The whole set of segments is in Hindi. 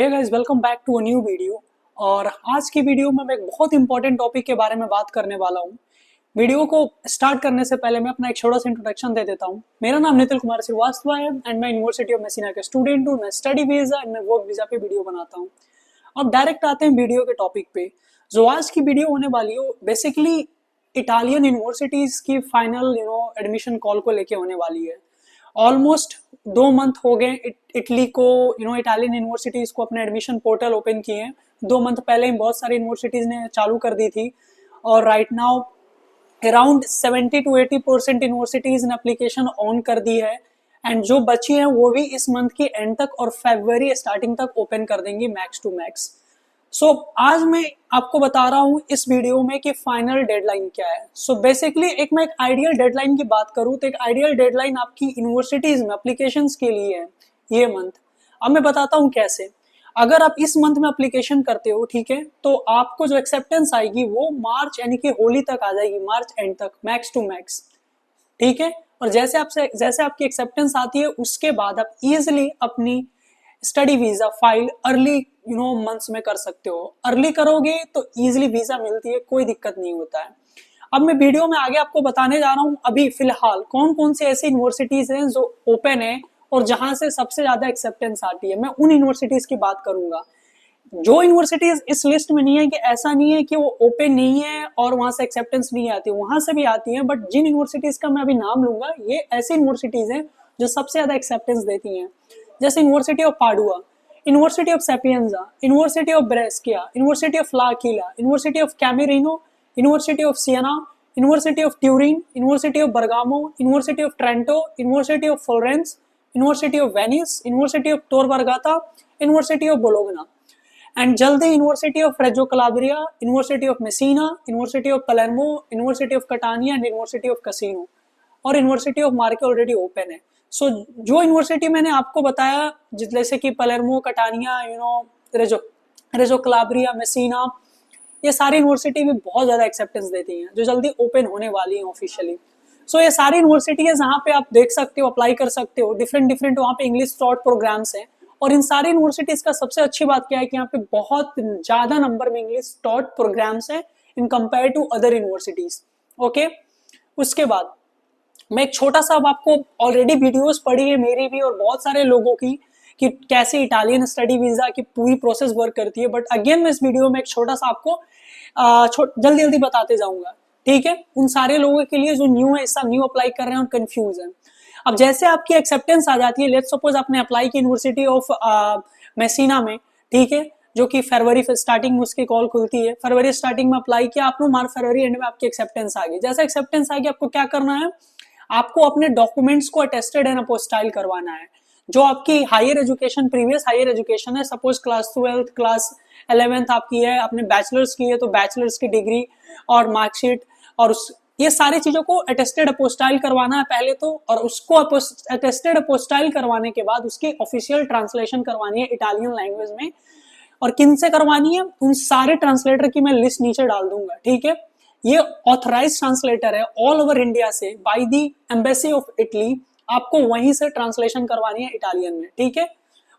Hey guys, welcome back to a new video. और आज की वीडियो में मैं एक बहुत इंपॉर्टेंट टॉपिक के बारे में बात करने वाला हूँ। वीडियो को स्टार्ट करने से पहले मैं अपना एक छोटा सा इंट्रोडक्शन दे देता हूँ। मेरा नाम नितिल कुमार श्रीवास्तव है एंड मैं यूनिवर्सिटी ऑफ मेसिना का स्टूडेंट हूँ। मैं स्टडी वीजा एंड मैं वर्क वीजा पे वीडियो बनाता हूँ। अब डायरेक्ट आते हैं वीडियो के टॉपिक पे। जो आज की वीडियो होने वाली है बेसिकली इटालियन यूनिवर्सिटीज की फाइनल एडमिशन कॉल को लेके होने वाली है। ऑलमोस्ट 2 मंथ हो गए इटली को इटालियन यूनिवर्सिटीज को अपने एडमिशन पोर्टल ओपन किए हैं। 2 मंथ पहले ही बहुत सारी यूनिवर्सिटीज ने चालू कर दी थी और right now around 70 to 80% universities ने एप्लीकेशन ऑन कर दी है एंड जो बची हैं वो भी इस मंथ की एंड तक और फरवरी स्टार्टिंग तक ओपन कर देंगी मैक्स टू मैक्स। आज मैं आपको बता रहा हूँ इस वीडियो में कि फाइनल डेडलाइन क्या है। बेसिकली मैं एक आइडियल डेडलाइन की बात करूँ तो एक आइडियल डेडलाइन आपकी यूनिवर्सिटीज में एप्लीकेशंस के लिए है ये मंथ। अब मैं बताता हूँ कैसे। अगर आप इस मंथ में एप्लीकेशन करते हो, ठीक है, तो आपको जो एक्सेप्टेंस आएगी वो मार्च यानी कि होली तक आ जाएगी, मार्च एंड तक मैक्स टू मैक्स, ठीक है। और जैसे आपकी एक्सेप्टेंस आती है उसके बाद आप इजिली अपनी study visa file early months में कर सकते हो। अर्ली करोगे तो इजिली वीजा मिलती है, कोई दिक्कत नहीं होता है। अब मैं वीडियो में आगे आपको बताने जा रहा हूँ अभी फिलहाल कौन कौन से ऐसी यूनिवर्सिटीज हैं जो ओपन है और जहां से सबसे ज्यादा एक्सेप्टेंस आती है। मैं उन यूनिवर्सिटीज की बात करूंगा। जो यूनिवर्सिटीज इस लिस्ट में नहीं है कि ऐसा नहीं है कि वो ओपन नहीं है और वहां से एक्सेप्टेंस नहीं आती, वहां से भी आती है, बट जिन यूनिवर्सिटीज का मैं अभी नाम लूंगा ये ऐसी यूनिवर्सिटीज हैं जो सबसे ज्यादा एक्सेप्टेंस देती हैं। जैसे university of Padua, university of Sapienza, university of Brescia, university of L'Aquila, university of Camerino, university of Siena, university of Turin, university of Bergamo, university of Trento, university of Florence, university of Venice, university of Tor Vergata, university of Bologna and जल्दी university of Reggio Calabria, university of Messina, university of Palermo, university of Catania and university of Cassino और university of Marche already open है। जो यूनिवर्सिटी मैंने आपको बताया जैसे कि पलेर्मो, कटानिया, रेजो रेजो कलाब्रिया, मेसिना, ये सारी यूनिवर्सिटी भी बहुत ज्यादा एक्सेप्टेंस देती हैं जो जल्दी ओपन होने वाली हैं ऑफिशियली। ये सारी यूनिवर्सिटी है जहाँ पे आप देख सकते हो, अप्लाई कर सकते हो। डिफरेंट वहाँ पे इंग्लिश टॉट प्रोग्राम्स हैं और इन सारी यूनिवर्सिटीज का सबसे अच्छी बात क्या है कि यहाँ पे बहुत ज्यादा नंबर में इंग्लिश टॉट प्रोग्राम्स हैं in compare to other universities. Okay, उसके बाद मैं एक छोटा सा, अब आपको ऑलरेडी वीडियोस पढ़ी है मेरी भी और बहुत सारे लोगों की कि कैसे इटालियन स्टडी वीजा की पूरी प्रोसेस वर्क करती है, बट अगेन मैं इस वीडियो में एक छोटा सा आपको जल्दी जल्दी बताते जाऊंगा, ठीक है, उन सारे लोगों के लिए जो न्यू है, इस साल न्यू अप्लाई कर रहे हैं और कंफ्यूज है। अब जैसे आपकी एक्सेप्टेंस आ जाती है, लेट्स सपोज आपने अप्लाई की यूनिवर्सिटी ऑफ मेसिना में, ठीक है, जो कि फरवरी स्टार्टिंग में उसकी कॉल खुलती है, फरवरी स्टार्टिंग में अप्लाई किया आपने, मार्च फरवरी एंड में आपकी एक्सेप्टेंस आ गई। जैसे एक्सेप्टेंस आ गई आपको क्या करना है, आपको अपने डॉक्यूमेंट्स को अटेस्टेड एंड अपोस्टाइल करवाना है। जो आपकी higher education, previous higher education है, सपोज क्लास 12, क्लास 11 आपकी है, आपने बैचलर्स की है तो बैचलर्स की डिग्री और मार्कशीट और ये सारी चीजों को अटेस्टेड अपोस्टाइल करवाना है पहले तो, और उसको अटेस्टेड अपोस्टाइल करवाने के बाद उसकी ऑफिशियल ट्रांसलेशन करवानी है इटालियन लैंग्वेज में। और किन से करवानी है, उन सारे ट्रांसलेटर की मैं लिस्ट नीचे डाल दूंगा, ठीक है। ये ऑथराइज ट्रांसलेटर है ऑल ओवर इंडिया से by the embassy of Italy, आपको वहीं से ट्रांसलेशन करवानी है इटालियन में, ठीक है।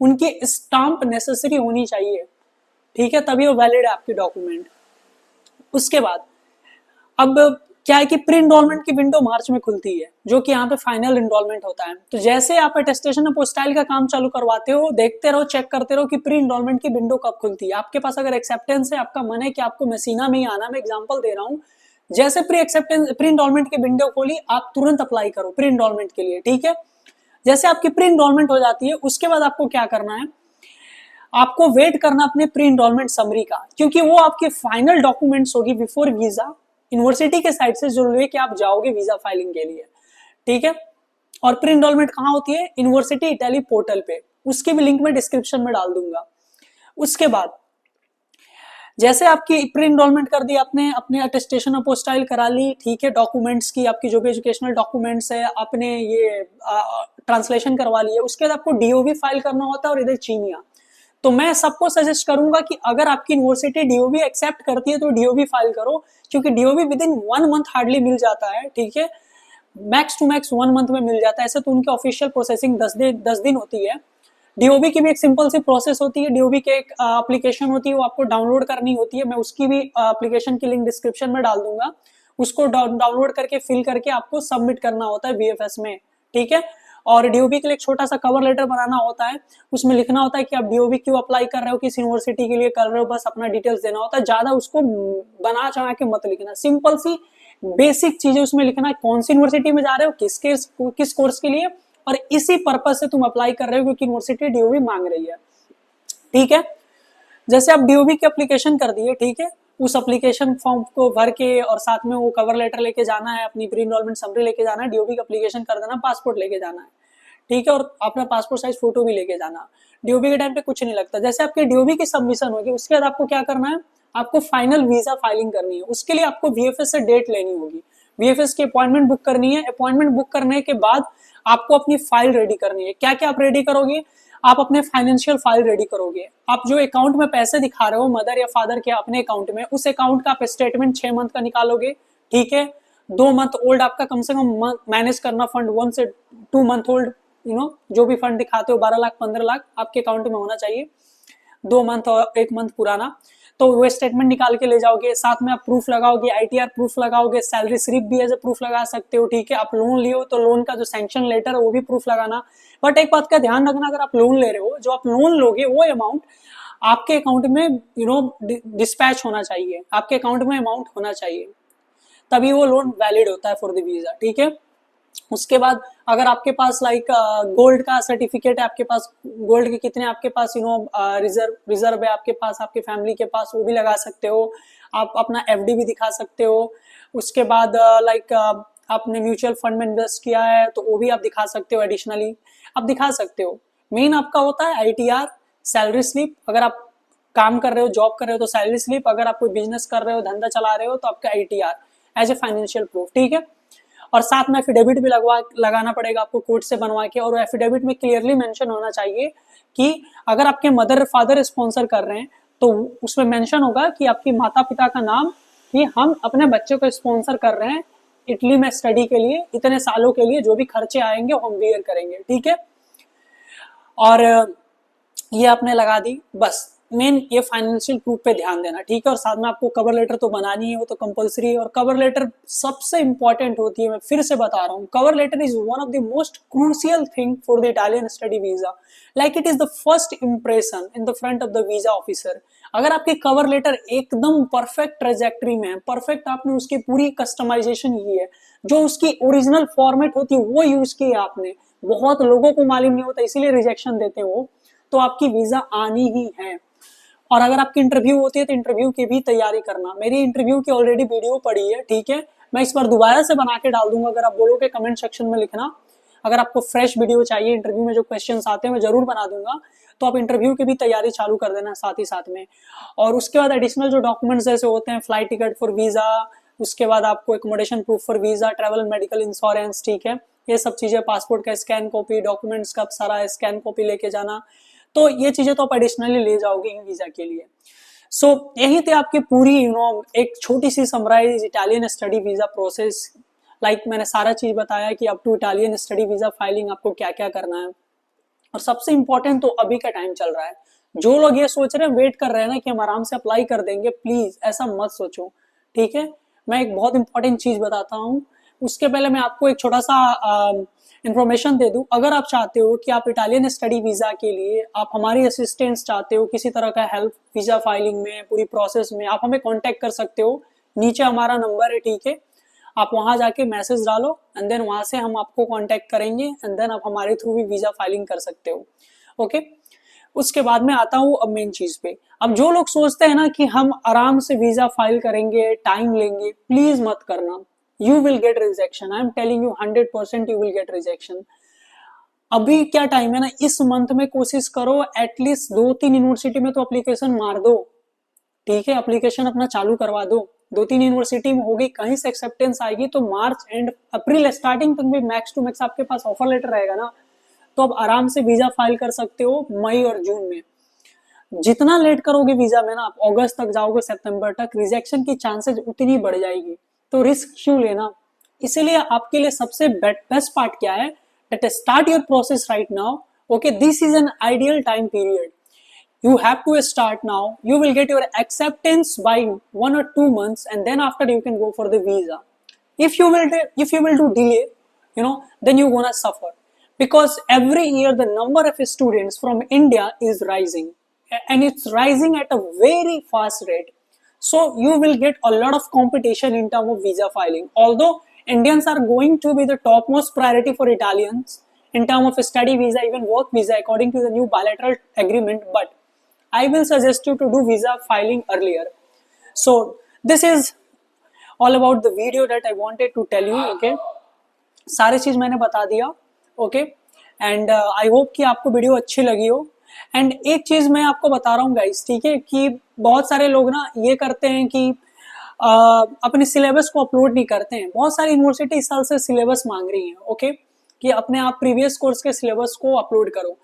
उनकी स्टाम्प नेसेसरी होनी चाहिए, ठीक है, तभी वो वैलिड है आपकी डॉक्यूमेंट। उसके बाद अब क्या है कि प्री इनरोलमेंट की विंडो मार्च में खुलती है, जो कि यहाँ पे फाइनल इनरोलमेंट होता है। तो जैसे आप अटेस्टेशन अपोस्टाइल का काम चालू करवाते हो, देखते रहो, चेक करते रहो कि प्री इनरोलमेंट की विंडो कब खुलती है। आपके पास अगर एक्सेप्टेंस है, आपका मन है कि आपको मेसिना में ही आना, मैं एग्जाम्पल दे रहा हूँ, जैसे प्री इनरोलमेंट की विंडो खोली आप तुरंत अप्लाई करो प्री इनरोलमेंट के लिए, ठीक है। जैसे आपकी प्री इनरोलमेंट हो जाती है उसके बाद आपको क्या करना है, आपको वेट करना अपने प्री इनरोलमेंट समरी का, क्योंकि वो आपकी फाइनल डॉक्यूमेंट्स होगी बिफोर वीजा, यूनिवर्सिटी के साइड से जो लेके आप जाओगे वीजा फाइलिंग के लिए, ठीक है। और प्री इनरोलमेंट कहाँ होती है, यूनिवर्सिटी इटली पोर्टल पे, उसकी भी लिंक मैं डिस्क्रिप्शन में डाल दूंगा। उसके बाद जैसे आपकी प्री इनरोलमेंट कर दी आपने, अपने अटेस्टेशन अपोस्टाइल करा ली, ठीक है, डॉक्यूमेंट्स की आपकी जो भी एजुकेशनल डॉक्यूमेंट्स है आपने ये ट्रांसलेशन करवा लिया, उसके बाद आपको डीओवी फाइल करना होता है और इधर चीनिया। तो मैं सबको सजेस्ट करूंगा कि अगर आपकी यूनिवर्सिटी डीओवी एक्सेप्ट करती है तो डीओवी फाइल करो, क्योंकि DOV within 1 month hardly मिल जाता है, ठीक है, मैक्स टू मैक्स 1 मंथ में मिल जाता है। ऐसे तो उनकी ऑफिशियल प्रोसेसिंग 10 दिन होती है, डीओबी की भी एक सिंपल सी प्रोसेस होती है। डीओबी की एक एप्लीकेशन होती है, वो आपको डाउनलोड करनी होती है। मैं उसकी भी एप्लीकेशन की लिंक डिस्क्रिप्शन में डाल दूंगा। उसको डाउनलोड करके फिल करके आपको सबमिट करना होता है वीएफएस में, ठीक है। और डीओबी के लिए एक छोटा सा कवर लेटर बनाना होता है, उसमें लिखना होता है कि आप डीओबी क्यों अप्लाई कर रहे हो, किस यूनिवर्सिटी के लिए कर रहे हो, बस अपना डिटेल्स देना होता है। ज्यादा उसको बना चढ़ा के मत लिखना, सिंपल सी बेसिक चीजें उसमें लिखना है, कौन सी यूनिवर्सिटी में जा रहे हो, किस कोर्स के लिए, और इसी पर्पज से तुम अप्लाई कर रहे हो क्योंकि यूनिवर्सिटी डीओबी मांग रही है, ठीक है। जैसे आप डीओबी की एप्लीकेशन कर दिए, ठीक है, उस एप्लीकेशन फॉर्म को भर के और साथ में वो कवर लेटर लेके जाना है, अपनी प्री इनरोलमेंट समरी लेके जाना है, डीओबी की एप्लीकेशन कर देना, पासपोर्ट लेके जाना है, ठीक है, और अपना पासपोर्ट साइज फोटो भी लेके जाना। डीओबी के टाइम पे कुछ नहीं लगता। जैसे आपकी डीओबी की सबमिशन होगी, उसके बाद आपको क्या करना है, आपको फाइनल वीजा फाइलिंग करनी है। उसके लिए आपको वीएफएस से डेट लेनी होगी, वीएफएस की अपॉइंटमेंट बुक करनी है। अपॉइंटमेंट बुक करने के बाद आपको अपनी फाइल रेडी करनी है। क्या क्या आप रेडी करोगे, आप अपने फाइनेंशियल फाइल रेडी करोगे। आप जो अकाउंट में पैसे दिखा रहे हो मदर या फादर के अपने अकाउंट में, उस अकाउंट का आप स्टेटमेंट 6 मंथ का निकालोगे, ठीक है। 2 मंथ ओल्ड आपका कम से कम मैनेज करना फंड 1 से 2 मंथ ओल्ड, जो भी फंड दिखाते हो 12 लाख 15 लाख आपके अकाउंट में होना चाहिए, 2 मंथ और 1 मंथ पुराना। तो वो स्टेटमेंट निकाल के ले जाओगे, साथ में आप प्रूफ लगाओगे, आईटीआर प्रूफ लगाओगे, सैलरी स्लिप भी एज ए प्रूफ लगा सकते हो, ठीक है। आप लोन लियो तो लोन का जो सैंक्शन लेटर है वो भी प्रूफ लगाना। बट एक बात का ध्यान रखना, अगर आप लोन ले रहे हो, जो आप लोन लोगे वो अमाउंट आपके अकाउंट में डिस्पैच होना चाहिए, आपके अकाउंट में अमाउंट होना चाहिए, तभी वो लोन वैलिड होता है फॉर द वीजा, ठीक है। उसके बाद अगर आपके पास गोल्ड का सर्टिफिकेट है, आपके पास गोल्ड के कितने आपके पास रिजर्व है आपके पास, आपके फैमिली के पास, वो भी लगा सकते हो। आप अपना एफडी भी दिखा सकते हो। उसके बाद आपने म्यूचुअल फंड में इन्वेस्ट किया है तो वो भी आप दिखा सकते हो, एडिशनली आप दिखा सकते हो। मेन आपका होता है आईटीआर, सैलरी स्लिप। अगर आप काम कर रहे हो, जॉब कर रहे हो तो सैलरी स्लिप, अगर आप कोई बिजनेस कर रहे हो, धंधा चला रहे हो तो आपका ITR as a financial proof, ठीक है। और साथ में एफिडेविट भी लगाना पड़ेगा आपको कोर्ट से बनवा के, और एफिडेविट में क्लियरली मेंशन होना चाहिए कि अगर आपके मदर फादर स्पॉन्सर कर रहे हैं तो उसमें मेंशन होगा कि आपकी माता पिता का नाम, कि हम अपने बच्चे को स्पॉन्सर कर रहे हैं इटली में स्टडी के लिए, इतने सालों के लिए जो भी खर्चे आएंगे हम बियर करेंगे, ठीक है। और ये आपने लगा दी, बस मेन ये फाइनेंशियल प्रूफ पे ध्यान देना, ठीक है। और साथ में आपको कवर लेटर तो बनानी है, वो तो कंपलसरी है। और कवर लेटर सबसे इंपॉर्टेंट होती है, मैं फिर से बता रहा हूँ, cover letter is one of the most crucial thing for the Italian study visa, like it is the first impression in the front of the visa officer. अगर आपकी कवर लेटर एकदम परफेक्ट ट्रेजेक्टरी में है, परफेक्ट आपने उसकी पूरी कस्टमाइजेशन की है, जो उसकी ओरिजिनल फॉर्मेट होती है वो यूज की है आपने, बहुत लोगों को मालूम नहीं होता इसीलिए रिजेक्शन देते हो, तो आपकी वीजा आनी ही है। और अगर आपकी इंटरव्यू होती है तो इंटरव्यू की भी तैयारी करना। मेरी इंटरव्यू की ऑलरेडी वीडियो पड़ी है, ठीक है, मैं इस बार दोबारा से बना के डाल दूंगा, अगर आप बोलोगे कमेंट सेक्शन में लिखना। अगर आपको फ्रेश वीडियो चाहिए, इंटरव्यू में जो क्वेश्चंस आते हैं मैं जरूर बना दूंगा, तो आप इंटरव्यू की भी तैयारी चालू कर देना साथ ही साथ में। और उसके बाद एडिशनल जो डॉक्यूमेंट्स जैसे होते हैं, फ्लाइट टिकट फॉर वीजा, उसके बाद आपको accommodation proof for visa, travel medical insurance, ठीक है, ये सब चीजें, पासपोर्ट का स्कैन कॉपी, डॉक्यूमेंट्स का सारा स्कैन कॉपी लेके जाना, तो ये चीजें तो आप एडिशनली ले जाओगे वीजा के लिए। सो यही थी आपकी पूरी एक छोटी सी summarise Italian study visa process. Like मैंने सारा चीज बताया कि up to Italian study visa filing आपको क्या क्या करना है। और सबसे इंपॉर्टेंट तो अभी का टाइम चल रहा है, जो लोग ये सोच रहे हैं, वेट कर रहे हैं ना कि हम आराम से अप्लाई कर देंगे, प्लीज ऐसा मत सोचो, ठीक है। मैं एक बहुत इंपॉर्टेंट चीज बताता हूँ, उसके पहले मैं आपको एक छोटा सा इंफॉर्मेशन दे दूं। अगर आप चाहते हो कि आप इटालियन स्टडी वीजा के लिए आप हमारी असिस्टेंस चाहते हो, किसी तरह का हेल्प वीजा फाइलिंग में, पूरी प्रोसेस में, आप हमें कांटेक्ट कर सकते हो। नीचे हमारा नंबर है, ठीक है, आप वहां जाके मैसेज डालो एंड देन वहां से हम आपको कांटेक्ट करेंगे एंड देन आप हमारे थ्रू भी वीजा फाइलिंग कर सकते हो, ओके। उसके बाद में आता हूँ अब मेन चीज पे। अब जो लोग सोचते हैं ना कि हम आराम से वीजा फाइल करेंगे, टाइम लेंगे, प्लीज मत करना, you will get rejection, I am telling you 100% you will get rejection। अभी क्या टाइम है ना, इस मंथ में कोशिश करो एटलीस्ट 2-3 यूनिवर्सिटी में तो एप्लीकेशन मार दो, ठीक है, एप्लीकेशन अपना चालू करवा दो। 2-3 यूनिवर्सिटी में होगी, कहीं से एक्सेप्टेंस आएगी तो मार्च एंड अप्रैल स्टार्टिंग तक भी मैक्स टू मैक्स आपके पास ऑफर लेटर रहेगा ना, तो आप आराम से वीजा फाइल कर सकते हो मई और जून में। जितना लेट करोगे वीजा में ना, आप अगस्त तक जाओगे, सितंबर तक, रिजेक्शन की चांसेस उतनी बढ़ जाएगी, तो रिस्क क्यों लेना। इसीलिए आपके लिए सबसे बेस्ट पार्ट क्या है, that start your process right now, Okay, this is an ideal time period. You have to start now. You will get your acceptance by 1 or 2 months, and then after you can go for the visa. If you will do delay, then you're gonna suffer, because every year the number of students from India is rising, and it's rising at a very fast rate. So you will get a lot of competition in terms of visa filing. Although Indians are going to be the topmost priority for Italians in terms of study visa, even work visa, according to the new bilateral agreement, but I will suggest you to do visa filing earlier. So this is all about the video that I wanted to tell you. Okay, सारी चीज मैंने बता दिया. ओके, एंड आई होप कि आपको वीडियो अच्छी लगी हो. एंड एक चीज मैं आपको बता रहा हूँ गाइस, ठीक है, कि बहुत सारे लोग ना ये करते हैं कि अपने सिलेबस को अपलोड नहीं करते हैं. बहुत सारी यूनिवर्सिटी इस साल से सिलेबस मांग रही है. ओके, कि अपने आप प्रीवियस कोर्स के सिलेबस को अपलोड करो.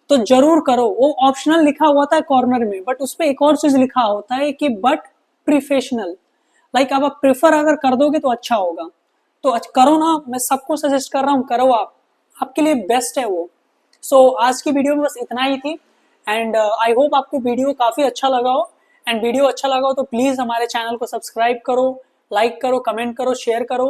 तो जरूर करो. वो ऑप्शनल लिखा हुआ था कॉर्नर में, बट उस पर एक और चीज लिखा होता है कि बट प्रोफेशनल. लाइक आप प्रेफर अगर कर दोगे तो अच्छा होगा. तो करो ना, मैं सबको सजेस्ट कर रहा हूँ, करो आप, आपके लिए बेस्ट है वो. सो आज की वीडियो में बस इतना ही थी. एंड आई होप आपको वीडियो काफी अच्छा लगा हो. एंड वीडियो अच्छा लगा हो तो प्लीज हमारे चैनल को सब्सक्राइब करो, लाइक करो, कमेंट करो, शेयर करो.